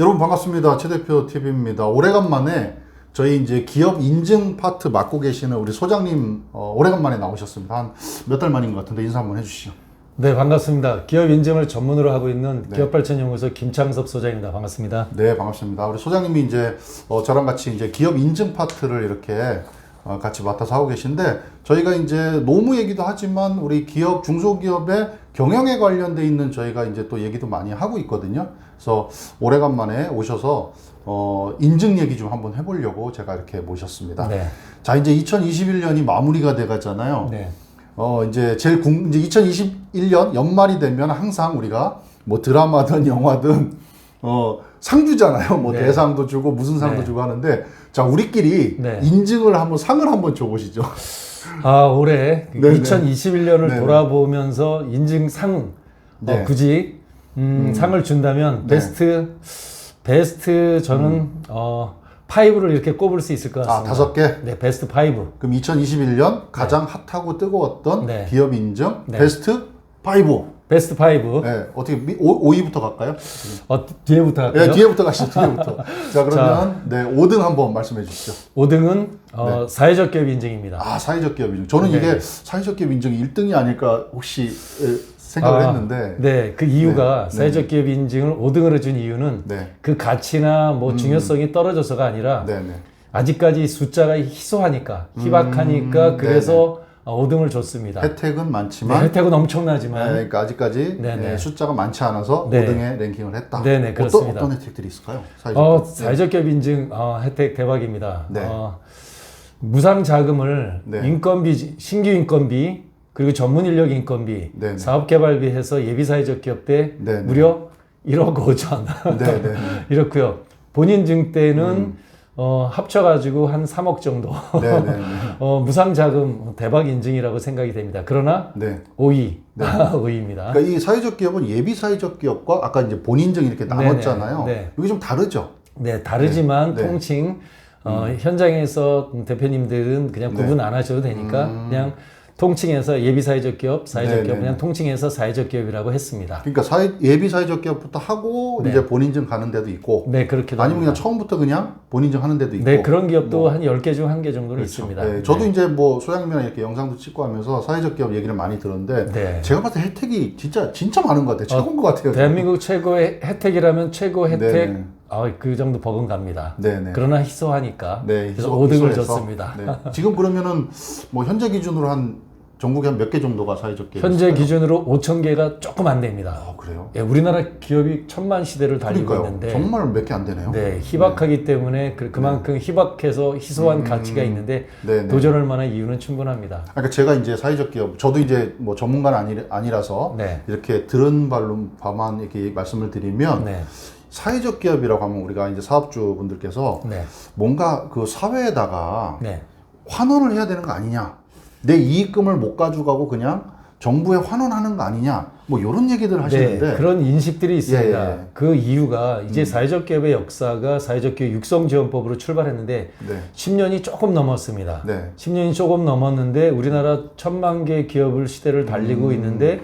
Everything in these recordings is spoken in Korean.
여러분 반갑습니다. 최 대표 TV입니다. 오래간만에 저희 이제 기업 인증 파트 맡고 계시는 우리 소장님 오래간만에 나오셨습니다. 한 몇 달 만인 것 같은데 인사 한번 해주시죠. 네, 반갑습니다. 기업 인증을 전문으로 하고 있는 기업발전연구소 김창섭 소장입니다. 반갑습니다. 네, 반갑습니다. 우리 소장님이 이제 저랑 같이 이제 기업 인증 파트를 이렇게 같이 맡아서 하고 계신데, 저희가 이제 노무 얘기도 하지만 우리 기업, 중소기업의 경영에 관련돼 있는 저희가 이제 또 얘기도 많이 하고 있거든요. 그래서 오래간만에 오셔서 인증 얘기 좀 한번 해보려고 제가 이렇게 모셨습니다. 네. 자, 이제 2021년이 마무리가 돼 가잖아요. 네. 이제 이제 2021년 연말이 되면 항상 우리가 뭐 드라마든 영화든 상 주잖아요. 뭐 네. 대상도 주고 무슨 상도 네. 주고 하는데, 자, 우리끼리 네. 인증을 한번 상을 한번 줘보시죠. 올해 네네. 2021년을 네네. 돌아보면서 인증상 네. 굳이 상을 준다면 네. 베스트 저는 5를 이렇게 꼽을 수 있을 것 같습니다. 5개? 네, 베스트 5. 그럼 2021년 가장 핫하고 뜨거웠던 네. 기업 인증 네. 베스트 5. 베스트 5. 네, 어떻게 5위부터 갈까요? 뒤에부터 할까요? 네, 뒤에부터 가시죠. 뒤에부터. 자, 그러면 네, 5등 한번 말씀해 주시죠. 5등은 네. 사회적 기업 인증입니다. 사회적 기업 인증. 저는 네. 이게 사회적 기업 인증이 1등이 아닐까 혹시 생각을 했는데. 네, 그 이유가 네. 사회적 기업 인증을 5등으로 준 이유는 네. 그 가치나 뭐 중요성이 떨어져서가 아니라 네, 네. 아직까지 숫자가 희소하니까 희박하니까 그래서 5등을 줬습니다. 혜택은 많지만 혜택은 엄청나지만 그러니까 아직까지 네네. 숫자가 많지 않아서 네. 5등에 랭킹을 했다. 네네, 그렇습니다. 어떤 혜택들이 있을까요? 사회적 사회적 기업 인증 혜택 대박입니다. 네. 무상 자금을 네. 인건비, 신규 인건비, 그리고 전문 인력 인건비, 네네. 사업 개발비 해서 예비 사회적 기업 때 네네. 무려 1억 5천. 네네. 이렇고요. 본인 증 때는 합쳐가지고 한 3억 정도. 네네. 무상 자금 대박 인증이라고 생각이 됩니다. 그러나 네. 5위. 5위입니다. 그러니까 이 사회적 기업은 예비 사회적 기업과 아까 이제 본인증 이렇게 나눴잖아요. 네. 이게 좀 다르죠? 네, 다르지만 네. 통칭 현장에서 대표님들은 그냥 구분 안 하셔도 되니까 그냥 통칭해서 예비 사회적 기업, 사회적 기업 그냥 통칭해서 사회적 기업이라고 했습니다. 그러니까 예비 사회적 기업부터 하고 네. 이제 본인증 가는 데도 있고, 네, 그렇게 아니면 그냥 처음부터 그냥 본인증 하는 데도 있고. 네, 그런 기업도 한 10개 중 1개 정도는 그렇죠. 있습니다. 네, 저도 이제 뭐 소장님이랑 이렇게 영상도 찍고 하면서 사회적 기업 얘기를 많이 들었는데, 네. 제가 봤을 때 혜택이 진짜 많은 것 같아요. 최고인 것 같아요. 대한민국 최고의 혜택이라면 최고 혜택 네네. 그 정도 버금갑니다. 네네. 그러나 희소하니까 네, 그래서 5등을 희소해서. 줬습니다. 네. 지금 그러면은 뭐 현재 기준으로 한 전국에 한 몇 개 정도가 사회적 기업 현재 있을까요? 기준으로 5천 개가 조금 안 됩니다. 그래요? 예, 우리나라 기업이 1000만 시대를 달리고 그러니까요. 있는데 정말 몇 개 안 되네요. 네, 희박하기 때문에 그만큼 희박해서 희소한 가치가 있는데 네네. 도전할 만한 이유는 충분합니다. 그러니까 제가 이제 사회적 기업, 저도 이제 뭐 전문가는 아니라서 네. 이렇게 들은 바만 이렇게 말씀을 드리면, 네. 사회적 기업이라고 하면 우리가 이제 사업주분들께서 네. 뭔가 그 사회에다가 네. 환원을 해야 되는 거 아니냐, 내 이익금을 못 가져가고 그냥 정부에 환원하는 거 아니냐, 뭐 이런 얘기들 하시는데. 네, 그런 인식들이 있습니다. 예. 그 이유가 이제 사회적 기업의 역사가 사회적 기업 육성지원법으로 출발했는데 네. 10년이 조금 넘었습니다. 네. 10년이 조금 넘었는데 우리나라 1000만 개 기업을 시대를 달리고 있는데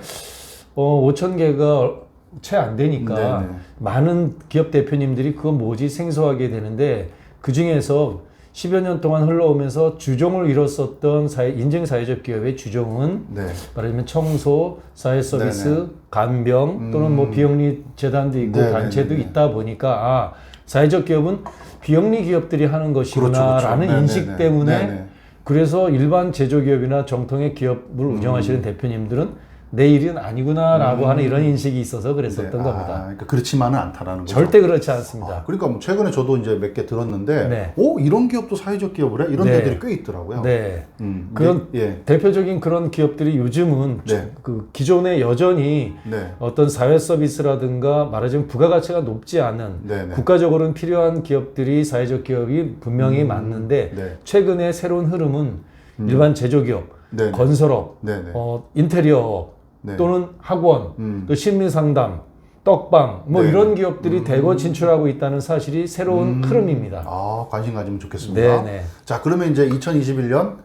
5천 개가 채 안 되니까 네네. 많은 기업 대표님들이 그거 뭐지 생소하게 되는데 그 중에서 10여 년 동안 흘러오면서 주종을 이뤘었던 인증 사회적 기업의 주종은 네. 말하자면 청소, 사회서비스, 네네. 간병 또는 뭐 비영리 재단도 있고 네네네. 단체도 있다 보니까 사회적 기업은 비영리 기업들이 하는 것이구나라는 그렇죠. 인식 네네네. 때문에 네네. 그래서 일반 제조기업이나 정통의 기업을 운영하시는 대표님들은 내 일은 아니구나라고 하는 이런 인식이 있어서 그랬었던 네. 겁니다. 그러니까 그렇지만은 않다라는 거죠. 절대 그렇지 않습니다. 그러니까 뭐 최근에 저도 이제 몇 개 들었는데, 네. 이런 기업도 사회적 기업을 해? 이런 네. 데들이 꽤 있더라고요. 네. 근데, 그런 예. 대표적인 그런 기업들이 요즘은 네. 그 기존에 여전히 네. 어떤 사회 서비스라든가 말하자면 부가가치가 높지 않은 네네. 국가적으로는 필요한 기업들이 사회적 기업이 분명히 맞는데 네. 최근에 새로운 흐름은 일반 제조기업, 네네. 건설업, 네네. 인테리어업 네. 또는 학원, 또 심리상담, 떡방 뭐 네. 이런 기업들이 대거 진출하고 있다는 사실이 새로운 흐름입니다. 관심 가지면 좋겠습니다. 네네. 자, 그러면 이제 2021년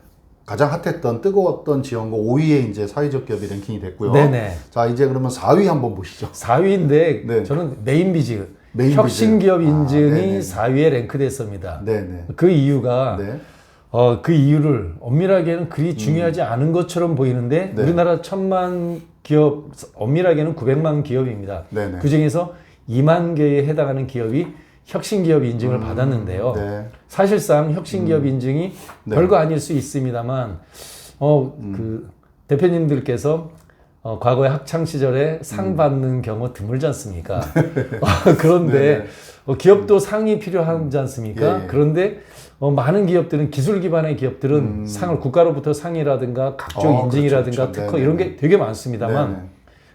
가장 핫했던 뜨거웠던 지원고 5위에 이제 사회적 기업이 랭킹이 됐고요. 네네. 자, 이제 그러면 4위 한번 보시죠. 4위인데 네. 저는 네임비즈 메인 혁신기업 비즈. 인증이 네네. 4위에 랭크됐습니다. 네네. 그 이유가 네. 그 이유를 엄밀하게는 그리 중요하지 않은 것처럼 보이는데 네. 우리나라 1000만 기업, 엄밀하게는 900만 기업입니다. 네네. 그 중에서 2만 개에 해당하는 기업이 혁신기업 인증을 받았는데요. 네. 사실상 혁신기업 인증이 네. 별거 아닐 수 있습니다만, 그 대표님들께서 과거에 학창 시절에 상 받는 경우 드물지 않습니까? 그런데 네네. 기업도 상이 필요하지 않습니까? 예, 예. 그런데 많은 기업들은 기술 기반의 기업들은 상을 국가로부터 상이라든가 각종 인증이라든가 그렇죠. 특허 네네. 이런 게 되게 많습니다만 네네.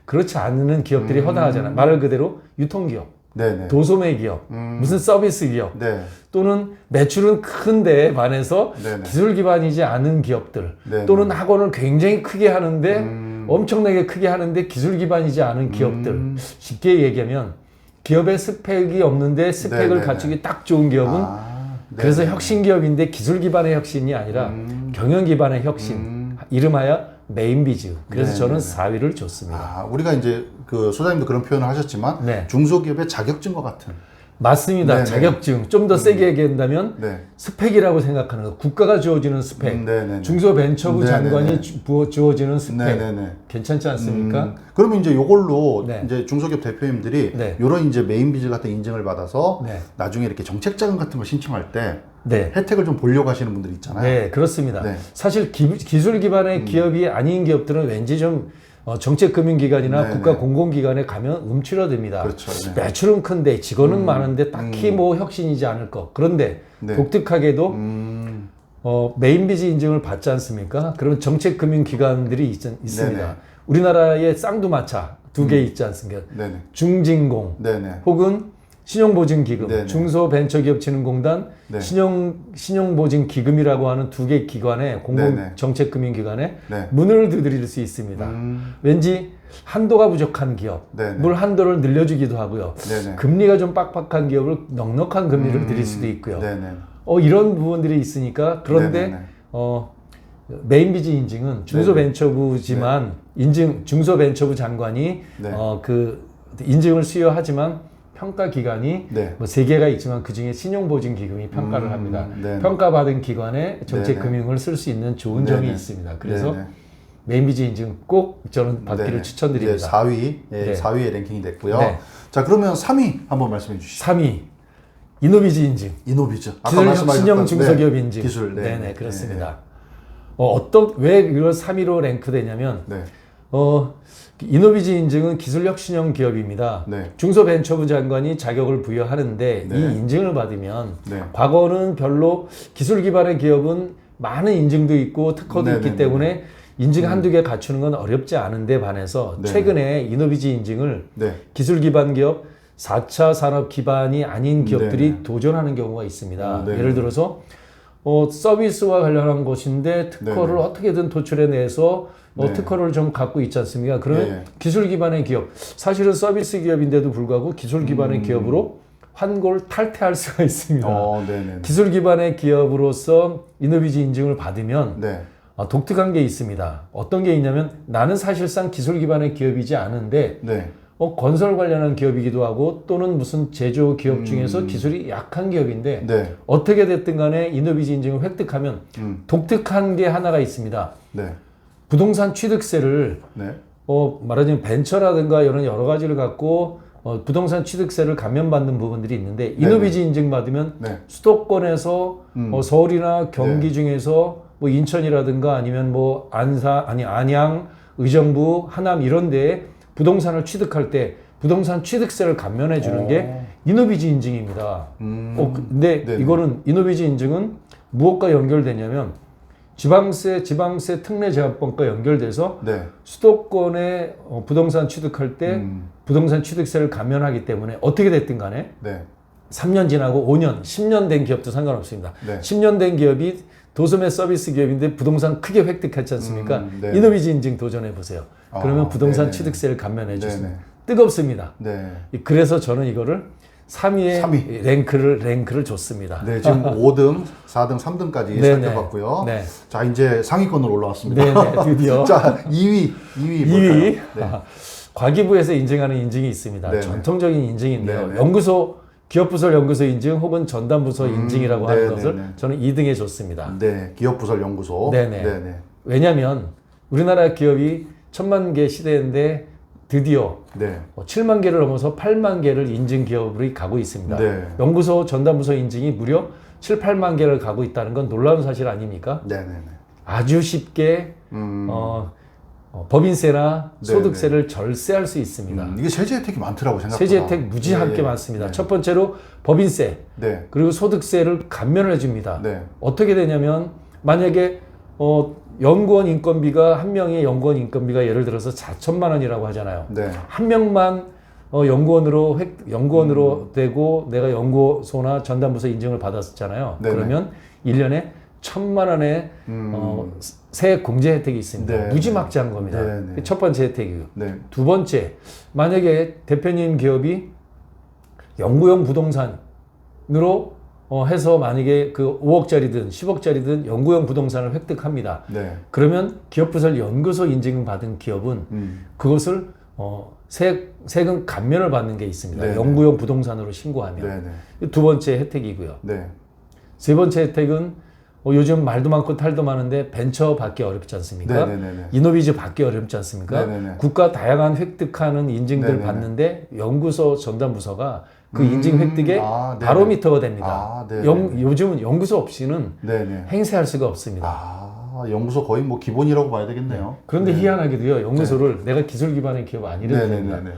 그렇지 않은 기업들이 허다하잖아요. 말 그대로 유통기업, 네네. 도소매 기업, 무슨 서비스 기업 네. 또는 매출은 큰데 반해서 네네. 기술 기반이지 않은 기업들 네네. 또는 학원을 굉장히 크게 하는데 엄청나게 크게 하는데 기술 기반이지 않은 기업들 쉽게 얘기하면 기업의 스펙이 없는데 스펙을 네네네. 갖추기 딱 좋은 기업은 그래서 네네. 혁신 기업인데 기술 기반의 혁신이 아니라 경영 기반의 혁신 이름하여 메인비즈. 그래서 저는 4위를 줬습니다. 우리가 이제 그 소장님도 그런 표현을 하셨지만 네. 중소기업의 자격증과 같은. 맞습니다. 네네. 자격증 좀 더 세게 얘기한다면 네. 스펙이라고 생각하는 거. 국가가 주어지는 스펙, 네네네. 중소벤처부 네네네. 장관이 주어지는 스펙. 네네네. 괜찮지 않습니까? 그러면 이제 요걸로 네. 이제 중소기업 대표님들이 네. 요런 이제 메인비즈 같은 인증을 받아서 네. 나중에 이렇게 정책자금 같은 거 신청할 때 네. 혜택을 좀 보려고 하시는 분들 있잖아요. 네, 그렇습니다. 네. 사실 기술 기반의 기업이 아닌 기업들은 왠지 좀 정책금융기관이나 네네. 국가 공공기관에 가면 움츠러듭니다. 그렇죠. 네. 매출은 큰데 직원은 많은데 딱히 뭐 혁신이지 않을 것. 그런데 네. 독특하게도 메인비즈 인증을 받지 않습니까? 그런 정책금융기관들이 있습니다. 네네. 우리나라에 쌍두마차 2개 있지 않습니까? 네네. 중진공 네네. 혹은 신용보증기금, 네네. 중소벤처기업진흥공단, 네. 신용보증기금이라고 하는 2개 기관에 네네. 공공정책금융기관에 네. 문을 두드릴 수 있습니다. 왠지 한도가 부족한 기업, 네네. 물 한도를 늘려주기도 하고요. 네네. 금리가 좀 빡빡한 기업을 넉넉한 금리를 드릴 수도 있고요. 네네. 이런 부분들이 있으니까 그런데 네네네. 메인비즈 인증은 중소벤처부지만 중소벤처부 장관이 네. 그 인증을 수여하지만 평가 기관이 네. 뭐 3개가 있지만 그 중에 신용보증기금이 평가를 합니다. 네네. 평가받은 기관에 네네. 정책금융을 쓸 수 있는 좋은 점이 네네. 있습니다. 그래서 네네. 메인비즈 인증 꼭 저는 받기를 네네. 추천드립니다. 이제 4위, 예, 네. 4위에 랭킹이 됐고요. 네. 자, 그러면 3위 한번 말씀해 주시죠. 3위 이노비즈 인증. 이노비즈. 기술 혁신형 말씀하셨던, 중소기업 네, 인증. 기술. 네. 네네, 그렇습니다. 왜 이걸 3위로 랭크되냐면, 네. 이노비즈 인증은 기술 혁신형 기업입니다. 네. 중소벤처부 장관이 자격을 부여하는데 네. 이 인증을 받으면 네. 과거는 별로 기술 기반의 기업은 많은 인증도 있고 특허도 네, 있기 네, 때문에 인증 한두 개 갖추는 건 어렵지 않은데 반해서 네. 최근에 이노비즈 인증을 네. 기술 기반 기업 4차 산업 기반이 아닌 기업들이 네네. 도전하는 경우가 있습니다. 네네. 예를 들어서 서비스와 관련한 것인데 특허를 네네. 어떻게든 도출해내서 네. 특허를 좀 갖고 있지 않습니까? 그러면 네. 기술 기반의 기업, 사실은 서비스 기업인데도 불구하고 기술 기반의 기업으로 환골 탈퇴할 수가 있습니다. 네네. 기술 기반의 기업으로서 이노비즈 인증을 받으면 네. 독특한 게 있습니다. 어떤 게 있냐면 나는 사실상 기술 기반의 기업이지 않은데 네. 건설 관련한 기업이기도 하고 또는 무슨 제조 기업 중에서 기술이 약한 기업인데 네. 어떻게 됐든 간에 이노비즈 인증을 획득하면 독특한 게 하나가 있습니다. 네. 부동산 취득세를 네. 말하자면 벤처라든가 이런 여러 가지를 갖고 부동산 취득세를 감면받는 부분들이 있는데 이노비즈 인증 받으면 네. 수도권에서 서울이나 경기 중에서 뭐 인천이라든가 아니면 뭐 안양, 의정부, 하남 이런 데에 부동산을 취득할 때 부동산 취득세를 감면해 주는 게 이노비즈 인증입니다. 근데 네네. 이거는 이노비즈 인증은 무엇과 연결되냐면 지방세 특례 제한법과 연결돼서 네. 수도권에 부동산 취득할 때 부동산 취득세를 감면하기 때문에 어떻게 됐든 간에 네. 3년 지나고 5년, 10년 된 기업도 상관없습니다. 네. 10년 된 기업이 도소매 서비스 기업인데 부동산 크게 획득했지 않습니까? 네. 이노비즈 인증 도전해 보세요. 그러면 부동산 네네. 취득세를 감면해 주습니다. 네네. 뜨겁습니다. 네. 그래서 저는 이거를 3위에 3위. 랭크를 줬습니다. 네, 지금 5등, 4등, 3등까지 네네. 살펴봤고요. 네. 자, 이제 상위권으로 올라왔습니다. 네네, 드디어. 자, 2위. 볼까요? 2위. 네. 과기부에서 인증하는 인증이 있습니다. 네네. 전통적인 인증인데요. 네네. 연구소, 기업부설 연구소 인증 혹은 전담부서 인증이라고 하는 네네네. 것을 저는 2등에 줬습니다. 네, 기업부설연구소. 네네. 네네. 왜냐하면 우리나라 기업이 1000만 개 시대인데 드디어 네. 7만 개를 넘어서 8만 개를 인증 기업으로 가고 있습니다. 네. 연구소, 전담부서 인증이 무려 7, 8만 개를 가고 있다는 건 놀라운 사실 아닙니까? 네네네. 아주 쉽게 법인세나 네네. 소득세를 절세할 수 있습니다. 이게 세제 혜택이 많더라고 생각보다. 세제 혜택 무지하게 예, 예. 많습니다. 네. 첫 번째로 법인세 네. 그리고 소득세를 감면을 해줍니다. 네. 어떻게 되냐면 만약에 연구원 인건비가 한 명의 연구원 인건비가 예를 들어서 4천만 원이라고 하잖아요. 네. 한 명만 연구원으로 되고 내가 연구소나 전담부서 인증을 받았잖아요. 네네. 그러면 1년에 1,000만 원의 세액 공제 혜택이 있습니다. 네. 무지막지한 겁니다. 네네. 첫 번째 혜택이고. 네. 두 번째, 만약에 대표님 기업이 연구용 부동산으로 해서 만약에 그 5억짜리든 10억짜리든 연구용 부동산을 획득합니다. 네. 그러면 기업부설 연구소 인증을 받은 기업은 그것을 세금 감면을 받는 게 있습니다. 네네. 연구용 부동산으로 신고하면. 네네. 두 번째 혜택이고요. 네. 세 번째 혜택은 요즘 말도 많고 탈도 많은데 벤처 받기 어렵지 않습니까? 네네네네. 이노비즈 받기 어렵지 않습니까? 네네네. 국가 다양한 획득하는 인증들 네네네. 받는데 연구소 전담부서가 그 인증 획득의 아, 네네. 바로미터가 됩니다. 아, 네네. 요즘은 연구소 없이는 네네. 행세할 수가 없습니다. 아, 연구소 거의 뭐 기본이라고 봐야 되겠네요. 그런데 희한하게도요, 연구소를 내가 기술 기반의 기업 아니래도 됩니다. 네네네.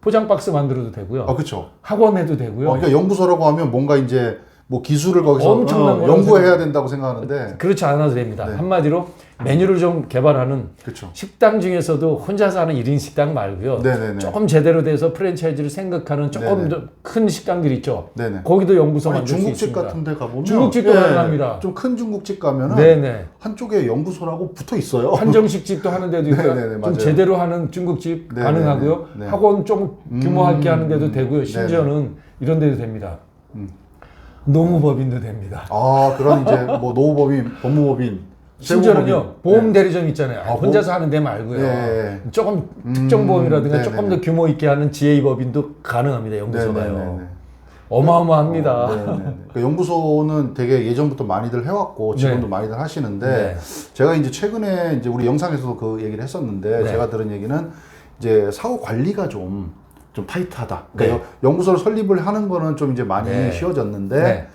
포장 박스 만들어도 되고요. 아, 그렇죠. 학원 해도 되고요. 그러니까 연구소라고 하면 뭔가 이제 뭐 기술을 거기서 엄청난 거라고 연구해야 된다고 생각하는데. 그렇지 않아도 됩니다. 네. 한마디로 메뉴를 좀 개발하는 그렇죠. 식당 중에서도 혼자서 하는 1인 식당 말고요. 네네네. 조금 제대로 돼서 프랜차이즈를 생각하는 조금 네네. 더 큰 식당들 있죠. 네네. 거기도 연구소 아니, 만들 수 중국집 있습니다. 같은 데 가보면 중국집도 가능합니다. 좀 큰 중국집 가면은 네네. 한쪽에 연구소라고 붙어 있어요. 한정식 집도 하는 데도 있고 네네네, 좀 맞아요. 제대로 하는 중국집 네네네. 가능하고요. 네. 학원 좀 규모 있게 하는 데도 되고요. 심지어는 이런 데도 됩니다. 노무법인도 됩니다. 아, 그런 이제 뭐 노무법인, 법무법인, 심지어는요 세무법인. 보험 네. 대리점 있잖아요. 아, 혼자서 하는 데 말고요. 네. 조금 특정 보험이라든가 네네네. 조금 더 규모 있게 하는 지A 법인도 가능합니다. 연구소가요. 네네네네. 어마어마합니다. 네네네. 그 연구소는 되게 예전부터 많이들 해왔고 지금도 네. 많이들 하시는데 네. 제가 이제 최근에 이제 우리 영상에서도 그 얘기를 했었는데 네. 제가 들은 얘기는 이제 사후 관리가 좀 타이트하다. 그러니까 네. 연구소를 설립을 하는 거는 좀 이제 많이 네. 쉬워졌는데 네.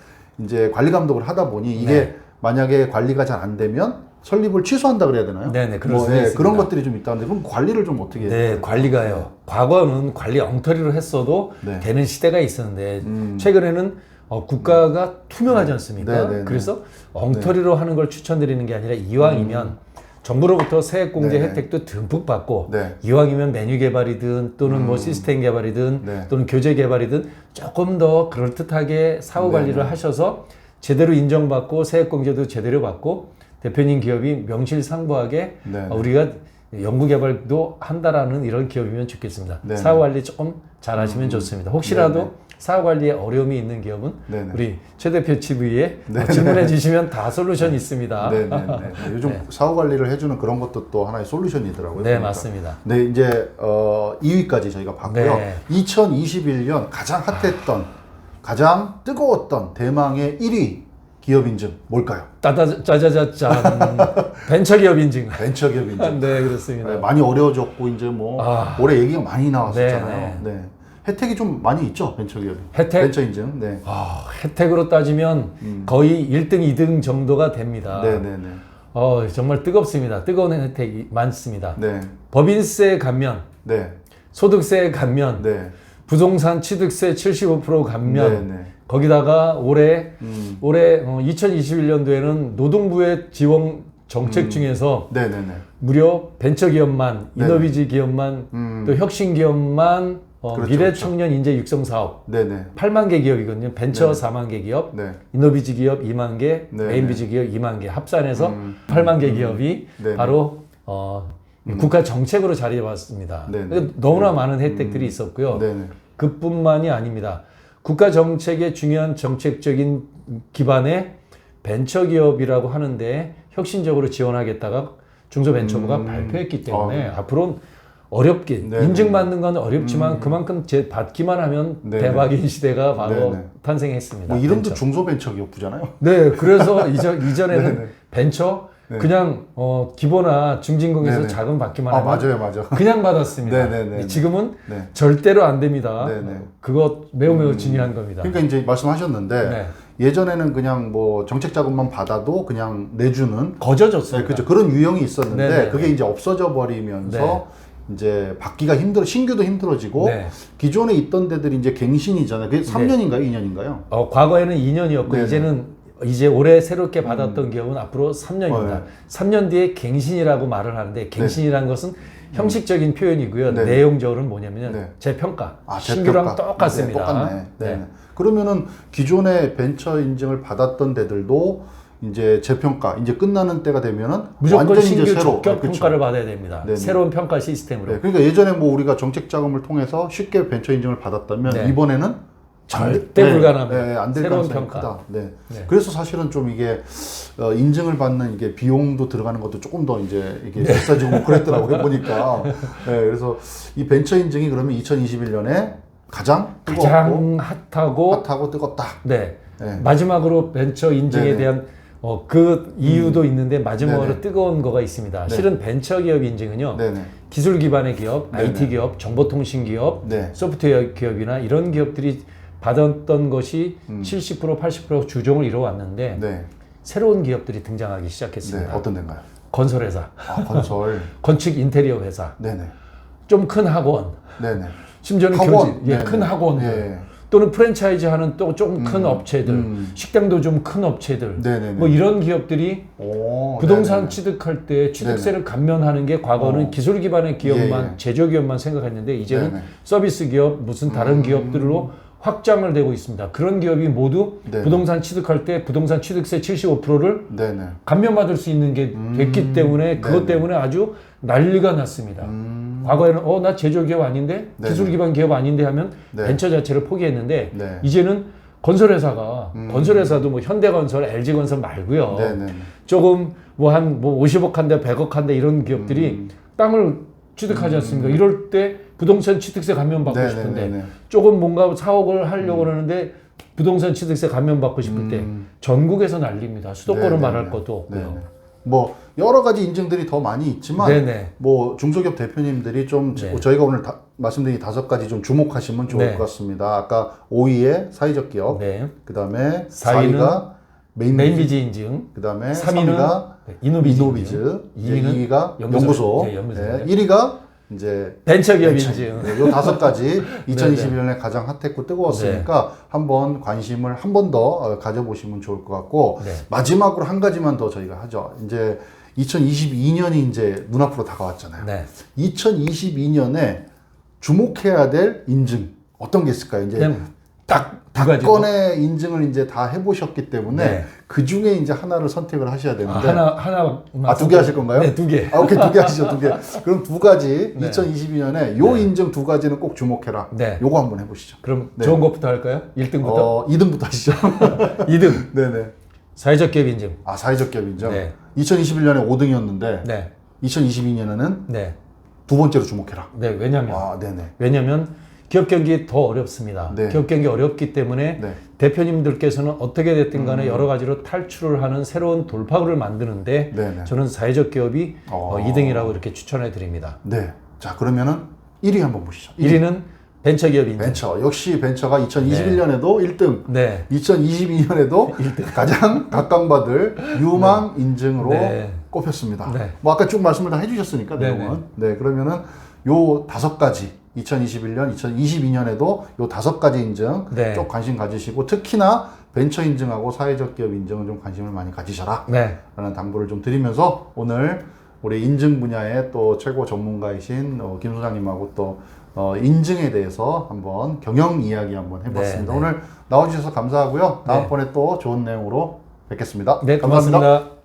이제 관리 감독을 하다 보니 이게 네. 만약에 관리가 잘 안 되면 설립을 취소한다 그래야 되나요? 네네, 그럴 수도 있습니다. 그런 것들이 좀 있다는데 그럼 관리를 좀 어떻게? 네, 관리가요. 과거는 관리 엉터리로 했어도 네. 되는 시대가 있었는데 최근에는 국가가 투명하지 않습니까? 네네네. 그래서 엉터리로 하는 걸 추천드리는 게 아니라 이왕이면 정부로부터 세액 공제 네네. 혜택도 듬뿍 받고 네. 이왕이면 메뉴 개발이든 또는 뭐 시스템 개발이든 네. 또는 교재 개발이든 조금 더 그럴듯하게 사후 네네. 관리를 하셔서 제대로 인정받고 세액 공제도 제대로 받고 대표님 기업이 명실상부하게 네네. 우리가 연구 개발도 한다라는 이런 기업이면 좋겠습니다. 네네. 사후 관리 조금 잘 하시면 좋습니다. 혹시라도 네네. 사후 관리에 어려움이 있는 기업은 네네. 우리 최 대표 TV에 질문해 주시면 다 솔루션 있습니다. 네네네. 요즘 사후 관리를 해주는 그런 것도 또 하나의 솔루션이더라고요. 네, 그러니까. 맞습니다. 네, 이제 2위까지 저희가 봤고요. 네. 2021년 가장 핫했던, 가장 뜨거웠던 대망의 1위 기업 인증 뭘까요? 짜자자짠 벤처기업 인증. 벤처기업 인증. 네, 그렇습니다. 네, 많이 어려워졌고 이제 뭐 올해 얘기가 많이 나왔었잖아요. 네, 네. 혜택이 좀 많이 있죠, 벤처기업이. 혜택? 벤처 인증. 네. 혜택으로 따지면 거의 1등, 2등 정도가 됩니다. 네네네. 정말 뜨겁습니다. 뜨거운 혜택이 많습니다. 네. 법인세 감면, 네. 소득세 감면, 네. 부동산 취득세 75% 감면, 네네. 거기다가 올해 2021년도에는 노동부의 지원 정책 중에서 네네네. 무려 벤처기업만, 네네. 이노비즈 기업만, 또 혁신기업만 그렇죠, 미래청년 인재 육성 사업 네네. 8만 개 기업이거든요. 벤처 네. 4만 개 기업, 네. 이노비즈 기업 2만 개, 네, 메인비즈 기업 2만 개 합산해서 8만 개 기업이 네, 바로 국가 정책으로 자리 잡았습니다. 네, 네. 그러니까 너무나 많은 혜택들이 있었고요. 네네. 그뿐만이 아닙니다. 국가 정책의 중요한 정책적인 기반의 벤처기업이라고 하는데 혁신적으로 지원하겠다가 중소벤처부가 발표했기 때문에 앞으로 어렵게 네네. 인증받는 건 어렵지만 그만큼 받기만 하면 네네. 대박인 시대가 바로 네네. 탄생했습니다. 뭐 이름도 벤처. 중소벤처기업부잖아요. 네, 그래서 이전에는 네네. 벤처 네. 그냥 기보나 중진공에서 네네. 자금 받기만 아, 하면 맞아요. 그냥 받았습니다. 네네네. 지금은 네. 절대로 안 됩니다. 네네. 그거 매우 중요한 겁니다. 그러니까 이제 말씀하셨는데 네. 예전에는 그냥 뭐 정책 자금만 받아도 그냥 내주는 거저졌습니다. 그렇죠. 그런 유형이 있었는데 네네네. 그게 이제 없어져 버리면서 이제 받기가 신규도 힘들어지고 네. 기존에 있던 데들이 이제 갱신이잖아요. 그게 3년인가요? 2년인가요? 과거에는 2년이었고 네네. 이제 올해 새롭게 받았던 기업은 앞으로 3년입니다. 네. 3년 뒤에 갱신이라고 말을 하는데 갱신이라는 것은 형식적인 표현이고요. 네. 내용적으로는 뭐냐면 네. 재평가. 아, 신규랑 재평가. 똑같습니다. 네, 똑같네. 네. 그러면은 기존에 벤처 인증을 받았던 데들도 이제 재평가 이제 끝나는 때가 되면은 무조건 완전히 신규 이제 새로 적격 그쵸. 평가를 받아야 됩니다. 네네. 새로운 평가 시스템으로. 네, 그러니까 예전에 뭐 우리가 정책 자금을 통해서 쉽게 벤처 인증을 받았다면 네. 이번에는 절대 불가능합니다. 네, 안될 새로운 가능성이 평가. 크다. 네. 네. 그래서 사실은 좀 이게 인증을 받는 이게 비용도 들어가는 것도 조금 더 이제 이게 비싸지고 뭐 그랬더라고요 보니까. 네, 그래서 이 벤처 인증이 그러면 2021년에 가장 뜨겁고 가장 핫하고 뜨겁다. 네. 네. 마지막으로 벤처 인증에 네네. 대한 그 이유도 있는데 마지막으로 네네. 뜨거운 거가 있습니다. 네. 실은 벤처 기업 인증은요. 네네. 기술 기반의 기업, 네네. IT 기업, 정보통신 기업, 네. 소프트웨어 기업이나 이런 기업들이 받았던 것이 70% 80% 주종을 이뤄왔는데 네. 새로운 기업들이 등장하기 네. 시작했습니다. 어떤 데인가요? 건설회사, 아, 건설. 건축 인테리어 회사, 네네. 좀 큰 학원, 네네. 심지어는 학원. 교직, 네네. 큰 학원들, 예. 또는 프랜차이즈 하는 또 좀 큰 업체들, 식당도 좀 큰 업체들, 네네네. 뭐 이런 기업들이 오, 부동산 네네네. 취득할 때 취득세를 감면하는 게 과거는 기술 기반의 기업만, 예, 예. 제조기업만 생각했는데 이제는 네네. 서비스 기업, 무슨 다른 기업들로 확장을 되고 있습니다. 그런 기업이 모두 네네. 부동산 취득할 때 부동산 취득세 75%를 네네. 감면받을 수 있는 게 됐기 때문에 그것 네네. 때문에 아주 난리가 났습니다. 과거에는 나 제조기업 아닌데 네네. 기술 기반 기업 아닌데 하면 네. 벤처 자체를 포기했는데 네. 이제는 건설회사가 건설회사도 뭐 현대건설, LG건설 말고요. 네네. 조금 뭐 50억 한 대, 100억 한 대 이런 기업들이 땅을 취득하지 않습니까? 이럴 때 부동산 취득세 감면받고 네네네네. 싶은데 조금 뭔가 사옥을 하려고 하는데 부동산 취득세 감면받고 싶을 때 전국에서 난립니다. 수도권은 네네네. 말할 것도 없고요. 네네. 뭐 여러 가지 인증들이 더 많이 있지만 네네. 뭐 중소기업 대표님들이 좀 네. 저희가 오늘 말씀드린 5가지 좀 주목하시면 좋을 네. 것 같습니다. 아까 5위에 사회적 기업, 네. 그다음에 4위는 4위가 메인비지 인증, 그다음에 3위는 3위가 이노비즈, 이노비즈, 이제 2위는 2위가 연구소. 연구소, 네, 연구소. 네, 1위가 이제 벤처기업 벤처. 인증. 네, 요 5가지 2021년에 가장 핫했고 뜨거웠으니까 한번 관심을 한 번 더 가져보시면 좋을 것 같고 네. 마지막으로 한 가지만 더 저희가 하죠. 이제 2022년이 이제 눈앞으로 다가왔잖아요. 네. 2022년에 주목해야 될 인증 어떤 게 있을까요? 이제 그냥 두 가지로. 건의 인증을 이제 다 해보셨기 때문에 네. 그 중에 이제 하나를 선택을 하셔야 되는데 하나. 두 개 하실 건가요? 네, 2개. 아, 오케이, 2개 하시죠, 2개. 그럼 2가지, 네. 2022년에 요 인증 2가지는 꼭 주목해라. 네. 요거 한번 해보시죠. 그럼 네. 좋은 것부터 할까요? 1등부터? 2등부터 하시죠. 2등. 네네. 사회적 기업 인증. 아, 사회적 기업 인증. 네. 2021년에 5등이었는데, 네. 2022년에는 네. 두 번째로 주목해라. 네, 왜냐면 아, 네네. 기업 경기 더 어렵습니다. 네. 기업 경기 어렵기 때문에 네. 대표님들께서는 어떻게 됐든 간에 여러 가지로 탈출을 하는 새로운 돌파구를 만드는데 네네. 저는 사회적 기업이 어. 2등이라고 이렇게 추천해 드립니다. 네. 자, 그러면은 1위 한번 보시죠. 1위는 벤처기업 인증. 벤처. 역시 벤처가 2021년에도 1등. 네. 2022년에도 가장 각광받을 유망 인증으로 네. 꼽혔습니다. 네. 뭐 아까 쭉 말씀을 다 해주셨으니까 네, 내용은. 네, 그러면은 요 5가지 2021년, 22년에도 요 5가지 인증 네. 쪽 관심 가지시고 특히나 벤처 인증하고 사회적 기업 인증은 좀 관심을 많이 가지셔라. 네. 라는 당부를 좀 드리면서 오늘 우리 인증 분야의 또 최고 전문가이신 김 소장님하고 또 인증에 대해서 한번 경영 이야기 한번 해봤습니다. 네, 네. 오늘 나와주셔서 감사하고요. 다음번에 또 좋은 내용으로 뵙겠습니다. 네, 감사합니다. 고맙습니다.